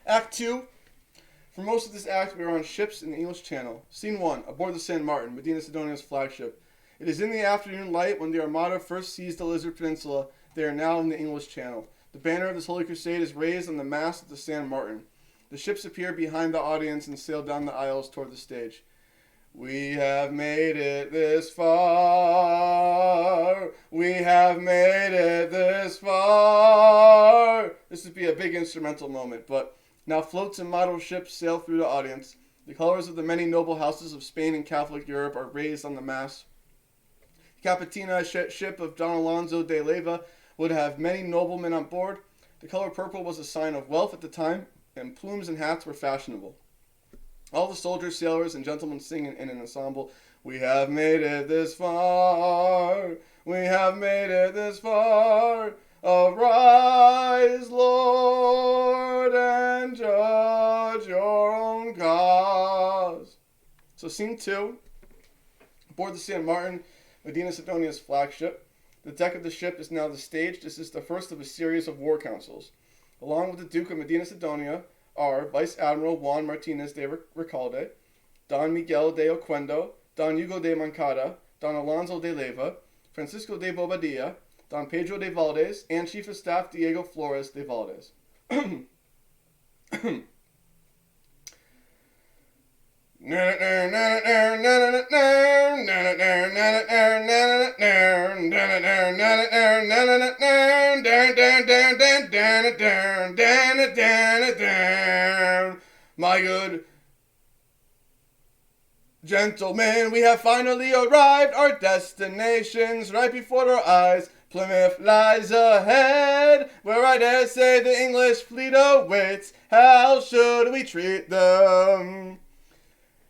Act 2. For most of this act, we are on ships in the English Channel. Scene 1. Aboard the San Martin, Medina Sidonia's flagship. It is in the afternoon light when the Armada first seized the Lizard Peninsula. They are now in the English Channel. The banner of this holy crusade is raised on the mast of the San Martin. The ships appear behind the audience and sail down the aisles toward the stage. We have made it this far. We have made it this far. This would be a big instrumental moment, but now floats and model ships sail through the audience. The colors of the many noble houses of Spain and Catholic Europe are raised on the mast. The Capitina ship of Don Alonso de Leyva would have many noblemen on board. The color purple was a sign of wealth at the time, and plumes and hats were fashionable. All the soldiers, sailors, and gentlemen sing in an ensemble. We have made it this far. We have made it this far. Arise, Lord, and judge your own cause. So scene 2. Aboard the San Martin, Medina Sidonia's flagship. The deck of the ship is now the stage. This is the first of a series of war councils. Along with the Duke of Medina Sidonia are Vice Admiral Juan Martinez de Recalde, Don Miguel de Oquendo, Don Hugo de Moncada, Don Alonso de Leyva, Francisco de Bobadilla, Don Pedro de Valdez, and Chief of Staff Diego Flores de Valdez. My good gentlemen, we have finally arrived. Our destination's right before our eyes. Plymouth lies ahead, where I dare say the English fleet awaits. How should we treat them?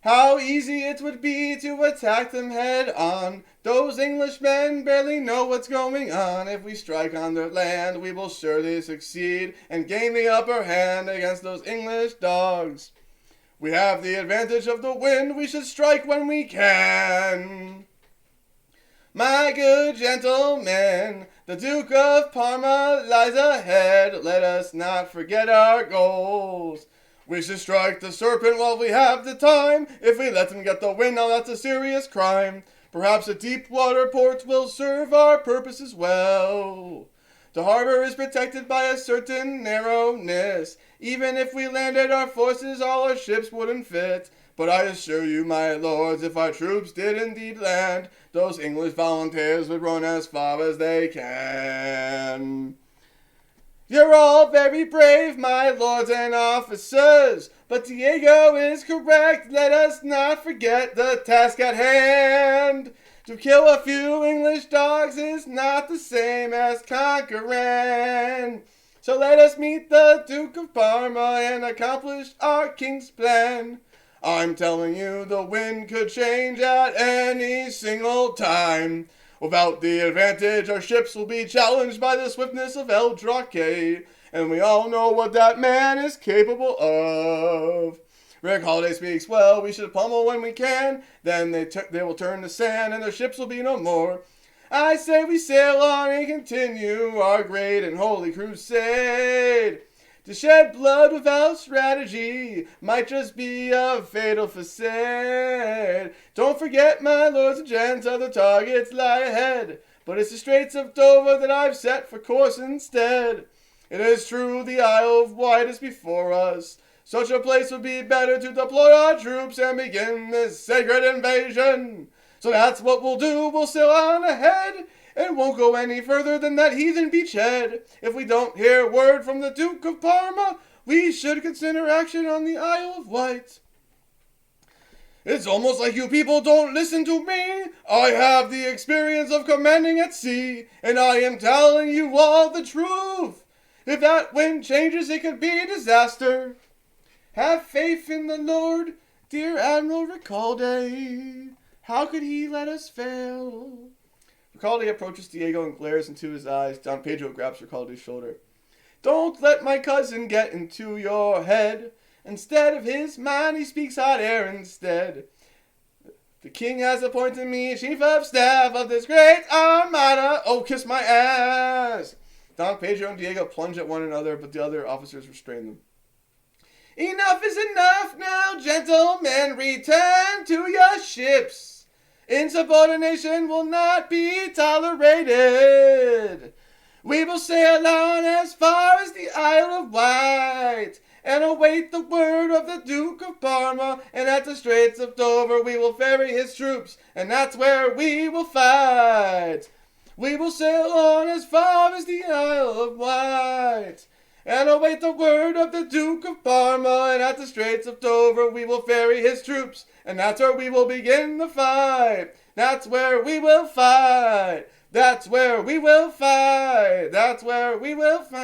How easy it would be to attack them head on. Those Englishmen barely know what's going on. If we strike on their land, we will surely succeed and gain the upper hand against those English dogs. We have the advantage of the wind. We should strike when we can. My good gentlemen, the Duke of Parma lies ahead. Let us not forget our goals. We should strike the serpent while we have the time. If we let them get the wind, now that's a serious crime. Perhaps a deep water port will serve our purposes well. The harbor is protected by a certain narrowness. Even if we landed our forces, all our ships wouldn't fit. But I assure you, my lords, if our troops did indeed land, those English volunteers would run as far as they can. You're all very brave, my lords and officers, but Diego is correct. Let us not forget the task at hand. To kill a few English dogs is not the same as conquering. So let us meet the Duke of Parma and accomplish our king's plan. I'm telling you, the wind could change at any single time. Without the advantage, our ships will be challenged by the swiftness of El Drake, and we all know what that man is capable of. Rick Holiday speaks well. We should pummel when we can. Then they will turn to sand, and their ships will be no more. I say we sail on and continue our great and holy crusade. To shed blood without strategy might just be a fatal facade. Don't forget, my lords and gents, other targets lie ahead, but it's the Straits of Dover that I've set for course instead. It is true the Isle of Wight is before us. Such a place would be better to deploy our troops and begin this sacred invasion. So that's what we'll do. We'll sail on ahead and won't go any further than that heathen beachhead. If we don't hear word from the Duke of Parma, we should consider action on the Isle of Wight. It's almost like you people don't listen to me. I have the experience of commanding at sea, and I am telling you all the truth. If that wind changes, it could be a disaster. Have faith in the Lord, dear Admiral Recalde. How could he let us fail? Recalde approaches Diego and glares into his eyes. Don Pedro grabs Recalde's shoulder. Don't let my cousin get into your head. Instead of his mind, he speaks hot air instead. The king has appointed me chief of staff of this great armada. Oh, kiss my ass! Don Pedro and Diego plunge at one another, but the other officers restrain them. Enough is enough now, gentlemen, return to your ships. Insubordination will not be tolerated. We will sail on as far as the Isle of Wight, and await the word of the Duke of Parma, and at the Straits of Dover we will ferry his troops, and that's where we will fight. We will sail on as far as the Isle of Wight, and await the word of the Duke of Parma, and at the Straits of Dover we will ferry his troops, and that's where we will begin the fight. That's where we will fight. That's where we will fight. That's where we will fight.